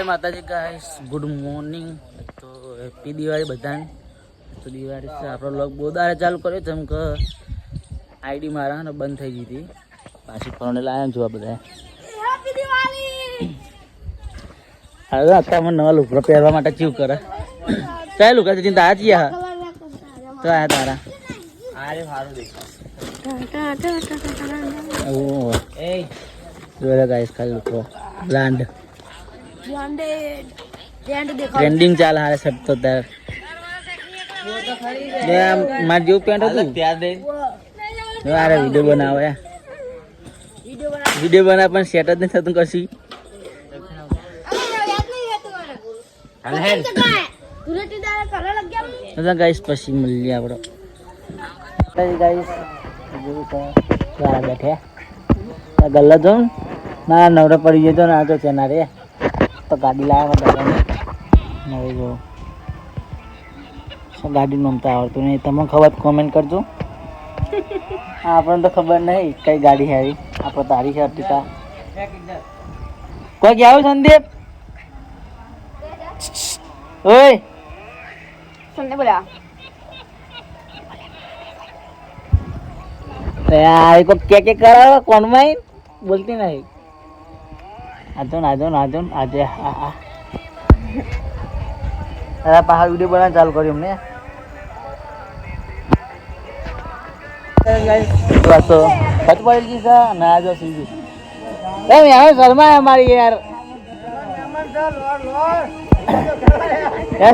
માતાજી guys, good morning. તો happy Diwali બધાને. તો દિવાળી છે આપણો લોક બોદારે ચાલુ કર્યો જેમ કે આઈડી મારા ને બંધ થઈ ગઈ હતી, પાછી ફોન લાવ્યા જોવા બધા. હેપી દિવાળી. હવે અત્યારે નવા લુગડા પહેરવા માટે ચીવ કરે. ચાલ લુગડા ચિંતા આજી હા તો આ તારા આરે સારું દેખાય. ઓ એ જોયા ગાઈસ ખાલી લુગડો બ્રાન્ડ ટ્રેન્ડિંગ ચાલે હારે સબ તો તાર માર જેવું પેન્ટ હતું ત્યાં દે અરે વિડીયો બનાવે વિડીયો બનાવે પણ સેટ જ નહીં થતું કશી. ગાઈસ પછી મળીએ આપણો ગાઈસ બેઠે ગલ્લા જો ના નવરા પડી ગયો ને આ તો તેના રે તો ગાડી લાવ્યા નવી જો ગાડી નમતા આવડતું નહીં. તમને ખબર કોમેન્ટ કરજો. આપણને તો ખબર નહીં કઈ ગાડી છે આવી. આપણે તારી છે અર્ટિકા. કોઈ ગયા સંદીપ ઓય સંદીપ બોલા યાર કો કે કરાવો કોણ માં બોલતી નહીં. આજો આજે અરે પહાડ વિડીયો બનાવવાનું ચાલુ કર્યું અમને. તો પચ પડી છે ને આજો સીધી એમ યાર શર્મા અમારી યાર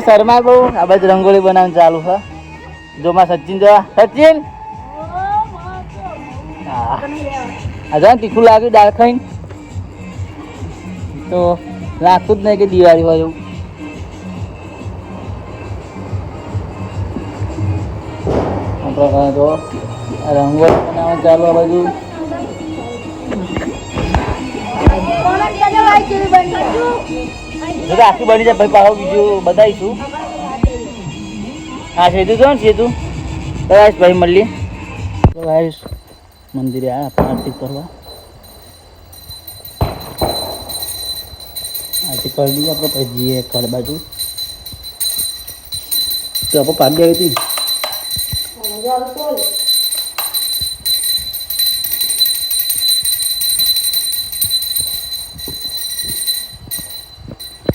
શર્મા બહુ. આ બાજુ રંગોળી બનાવવાનું ચાલુ છે. જો માં સચિન જોવા સચિન હા તીખું લાગ્યું દાળ ખાઈને તો લાગતું જ નહીં કે દિવાળી હોય એવું. તો રંગોળી બનાવવાનું ચાલુ આ બાજુ. આખી બની જાય ભાઈ પાછો બીજું બતાવીશું. હા સેતુ જો ને સેતુ બસ ભાઈ મળીએ મંદિરે આવ્યા આરતી કરવા. આરતી કરી દઈએ આપણે પછી જઈએ ઘર બાજુ. તો આપણે કાઢી આવી હતી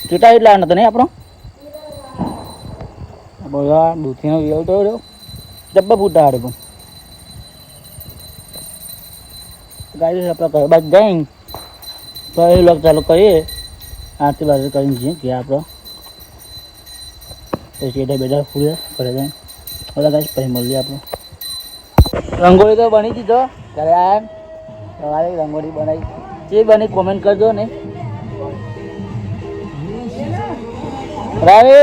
ચૂંટા એટલા નતો નહીં આપણો બધા દૂધીનો વ્યવતો રહ્યો ડબ્બા ફૂટા હાડે પણ ગાડી આપણે ઘર બાજુ જઈને તો એ લોક ચાલુ કરીએ. આરતી બાજુ કરીને જઈએ કે આપણો પછી બેઠા બેઠા ફૂલે ઘરે જાય બધા ગાડી પછી મળીએ આપણું. રંગોળી તો બની દીધો ઘરે આવ્યા તમારે રંગોળી બનાવી જે બની કોમેન્ટ કરજો ને. રવિ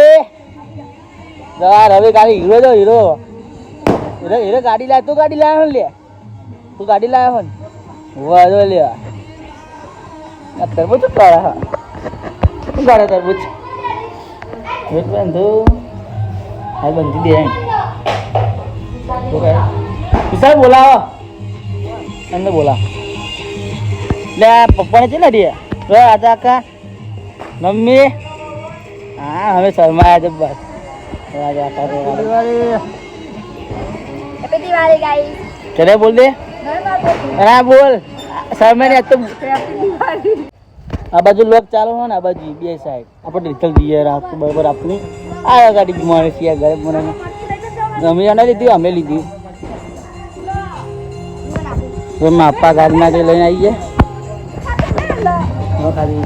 ગાડી હીરો જો હીરો હીરો ગાડી લાવ. તું ગાડી લાવ્યો લે તું ગાડી લાવ્યો ને વાજો લે તરબૂચ કાઢા હા શું કાઢે તરબૂચ વેટ બંધુ હા બંધી દે વિશાલ બોલાવો એમને બોલા લે પપ્પાને છે ને રે આજા આકા મમ્મી હા હવે શર્મા જ બસ ચલે બોલ દે હા બોલ શર્મા ને તો આ બાજુ લોક ચાલો હોય ને આ બાજુ બે સાઈડ આપણે રિટલ જઈએ રાત બરાબર આપણી આ ગાડી ગુમાડે છે ઘરે મને અમે ના લીધી અમે લીધી તો માપા ગાડી ના લઈને આવીએ ખાલી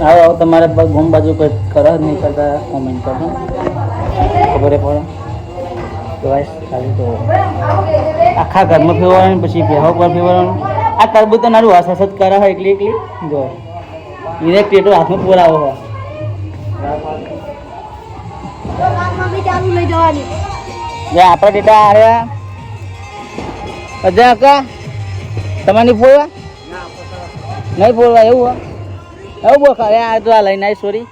આવો તમારે ઘઉં બાજુ કંઈ કરો નહીં કરતા કોમેન્ટ કરજો ખબર પડે તો બસ ખાલી તો આખા ઘરમાં ફેરવાનું પછી બેહો પર ફેરવાનું. આ તરબૂચ તો નાનું હસ હસ કરે હોય એકલી એકલી જો એને પેટો હાથમાં પોરાવો હોય આપણા ડેટા આવ્યા અજય અકા તમારી ફોરવા નહીં ફોરવા એવું હોય એવું બો ખરે આ તો આ લઈને આવી સોરી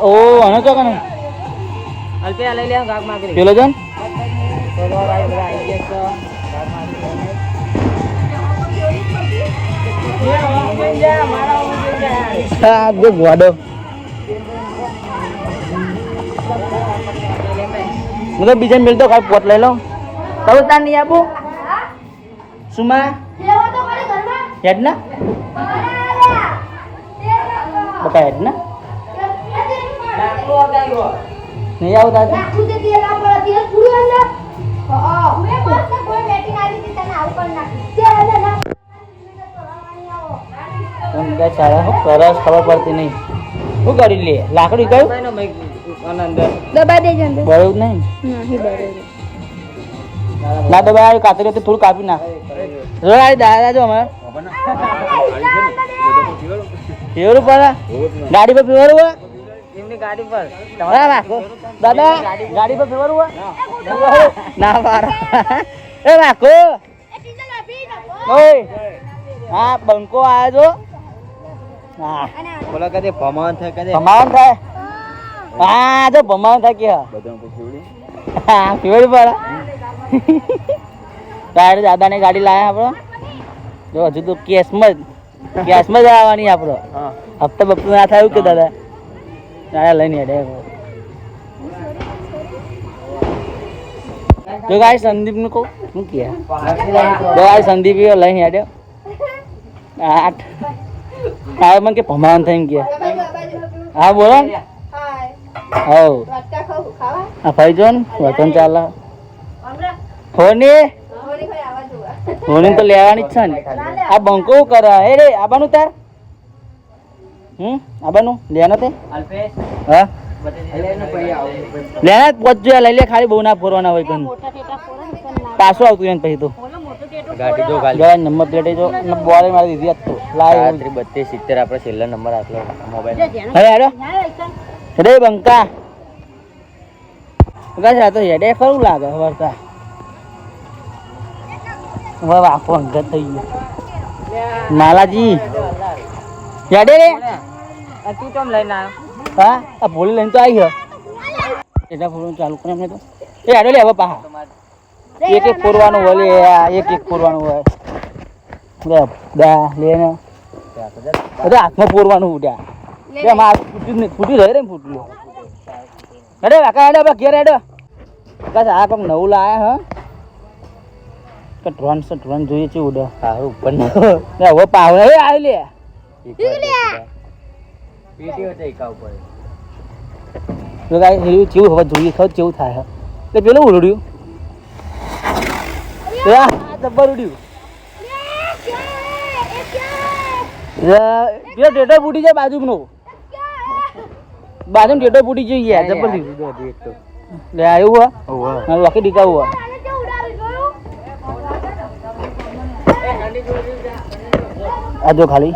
ઓ આનો તો કને અલ્પે લઈ લે ગાગ માગરી પેલો જન તો ભાઈ બધા આવી ગયા ગાગ માગરી હા જો ગોડો મતલબ બીજા મિલ તો ખાલી પોટ લઈ લો તમે તાર નહીં આપું સુમા હેડ ના બકા હેડ ના નહીં આવું તાર સારા હું સરસ ખબર પડતી નહીં શું કરી લે લાકડી કયું દબા દેજો અંદર બરોબર નહીં નહીં બરોબર ના દબાઈ કાતરી તો થોડું કાપી નાખ રોડ દાદા જો અમારે ફેવરું પડે ગાડી પર ફેવરું હોય એમની ગાડી પર દાદા ગાડી પર ફેવરું હોય ના પાડો એ રાખો ઓય હા બંકો આવ્યો છો હા બોલા કદે ભમાન થાય કદે ભમાવન થાય હા જો ભમાવન થાય કે બધાને કો ફેવડી હા ફેવડી પડે તારે દાદાની ગાડી લાયા આપણો જો હજુ તો કેસમાં જ આવવાની આપણો હા હપ્તા બપ્તા ના થયું કે દાદા તારે લઈને હેડે જો ગાય સંદીપ નું કહું શું કે જો ગાય સંદીપ લઈને હેડ્યો આઠ હા મને કે ભમાવન થઈ કે હા બોલો ને હવ આ ભાઈ જો ને વતન ચાલે ફોની તો લેવાની જ છે ને આ બંકો કરે એ રે આબાનું તાર આબાનું લેવાનો તે હા લેના પહોંચજો લઈ લે ખાલી બહુ ના ફોરવાના હોય કન પાછું આવતું એને પછી તો ગાડી જો જો નંબર પ્લેટ જો બોલે મારી દીધી હતો લાવ 3270 આપણે છેલ્લા નંબર આપલો મોબાઈલ અરે હેડો રે બંકા ગાય તો હેડે ખરું લાગે વર્તા હવે વાપો અંગત થઈ ગયો નાલાજી હેડે રે તું કેમ લઈને આવ્યો હા આ ભોલી લઈને તો આવી ગયો એટલા ફોરવાનું ચાલુ કરે એમને તો એ હેડો લે હવે પાહા એક એક ફોરવાનું હોય લે એક ફોરવાનું હોય લે દા લે ને અરે હાથમાં ફોરવાનું ઉડ્યા લે માર ફૂટી રહે રે ફૂટલું હેડે કાકા હેડે ઘેર હેડે કાકા આ કોક નવું લાયા હા કે ડ્રોન જોઈએ છે ઉડે સારું ઉપર લે હવે પાવડે હવે આવી લે પીટીઓ ચઈકા ઉપર તો ગાય એવું કેવું હવે જોઈએ ખબર કેવું થાય એટલે પેલું ઉડ્યું જબ્બર ઉડ્યું પેલો ટેટો ફૂટી જાય બાજુનો ટેટો ફૂટી જાય યાર જબ્બર લે આવ્યું હા લોકી ડીકાવું આ જો ખાલી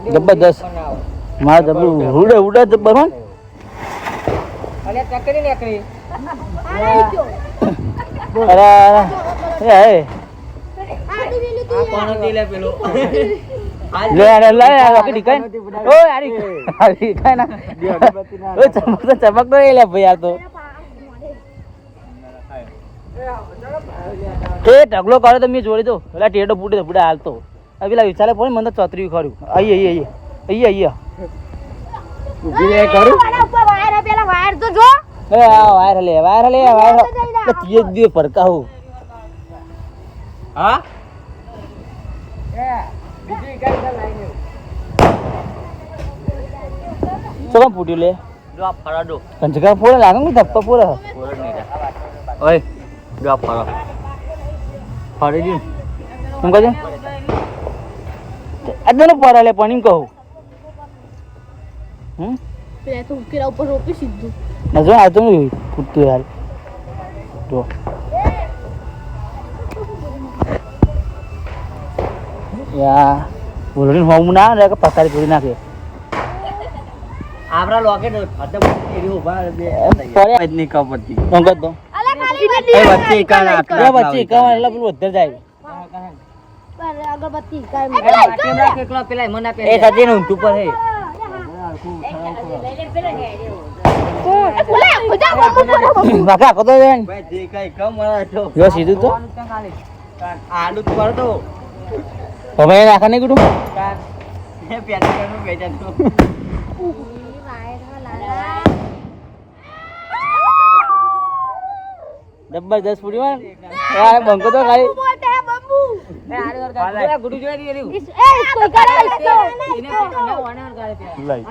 જબરદસ્ત મારા જબરું ઉડે જબ્બર હો અરે એ લે અરે લે રોકી ડીકાઈ ઓ આરી કાઈ ના ઓ ચમક તો લે ભાઈ આ તો એ ઢગલો કરે તો મેં જોડી દો પેલા ટેડો ફૂટે હાલતો આ પેલા વિચારે પડે મને તો ચતરી ખર્યું અહીંયા ઉભી રે કરું વાયર તો જો એ આ વાયર લે તીએ દે પરકાવું હા શું કામ ફૂટ્યું લે જો આ ફરાડો કંચકા ફોડે લાગે ને ધપ્પા ફોડે ફોરડ નહીં ઓય જો આ ફરા ફાડી દઉં એમ કહે અદનો ફરા લે પણ એમ કહું પેલા તો ઉકેલા ઉપર રોપી સીધું નજો આ તો ફૂટતું યાર તો યા બોલરીન હોમ ના રે કે પથારી તોડી નાખે આપડા લોકેટ ફતે એરી ઉભા દે પડે જ નહીં કપતી તો કર દો અલા ખાલી એ વચ્ચે કાન એ વચ્ચે કાવા એટલે પેલું ઉધર જાય અગરબત્તી કાઈ એ સજી નું ઊંધું પર હે ઓલે ખોજા બબુ કરો બબુ બાકા કતો બેન ભાઈ જે કઈ કમ મળે તો જો સીધું તો આલુ તો કર દો હવે નાખા નહીં કીધું હે પેલા કરનું બેજા તો જબરદસ્ત પૂરી માં યાર બંકો તો ખાલી બોલતે હે બબુ ગુડુ જોઈ દી એ કોઈ કરે તો લઈ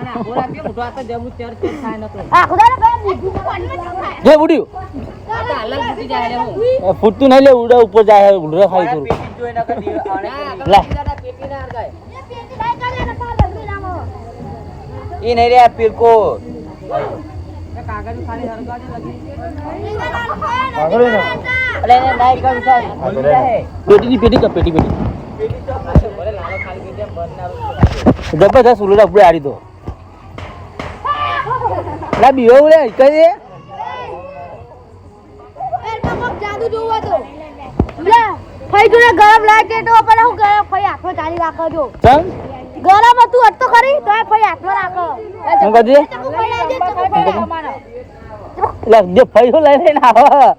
આ ખુદા ને ભાઈ બુધુ પાણી માં જે બુડ્યું ફૂટતું નહીં લે ઉડા ઉપર જાય ઉડરા ખાઈ તો પેટી જોઈ ના કરી લે ઈ નહીં રે પીરકો અલે ને નાઈ કમ છે ભૂલી જાય પેટી પેટી જબરદસ્ત ઉલડા ઉપર આડી તો લા બીવો ઉડે કઈ દે જાદુ જોવો તો લે ફઈ જોડે ગરમ લાગે તો પણ હું ગરમ ફઈ હાથમાં ચાલી રાખો જો ચમ ગરમ હતું અટ તો ખરી તો ફઈ હાથમાં રાખો હું કદી ચકુ ફઈ લાગે ચકુ ફઈ લાગે લા જે ફઈઓ લઈ લઈને આવા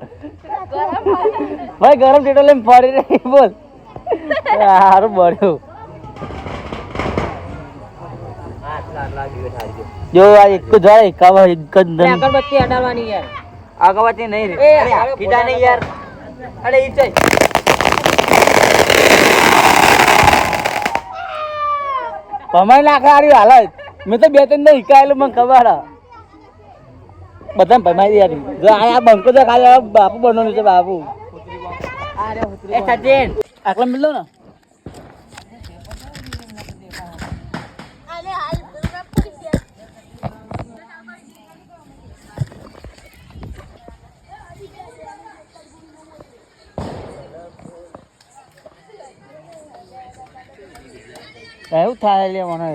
ભાઈ ગરમ ટેટો લઈને ફરી રહી બોલ હારું બળ્યું જો આ એક તો જાય કાવા એક જ ધન અગરબત્તી અડાડવાની યાર અગરબત્તી નહીં રે અરે કીધા નહીં યાર અરે ઈ છે પમાઈ નાખા હારી હાલત મેં તો બે ત્રણ ને હિકાયેલું મને ખબર બધા પમાઈ દે યાર જો આ બંકો તો ખાલી બાપુ બનવાનું છે બાપુ એ સચિન આટલા મિલ લો ને એવું થાય લે મને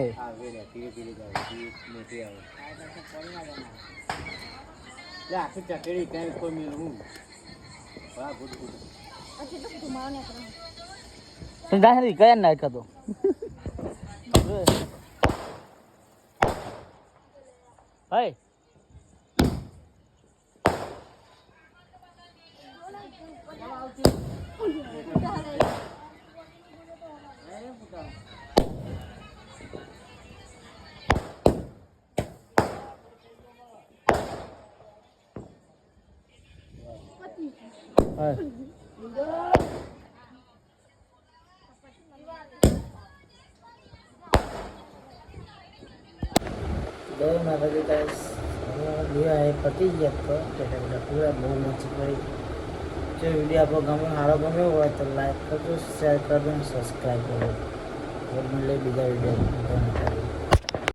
કયા નાખ્યો તો ભાઈ પતી ગયા તો પૂરા બહુ મચી પડી જો વિડીયો આપણો ગમે સારો ગમ્યો હોય તો લાઈક કરજો શેર કરજો અને સબસ્ક્રાઈબ કરજો મળે બીજા વિડીયો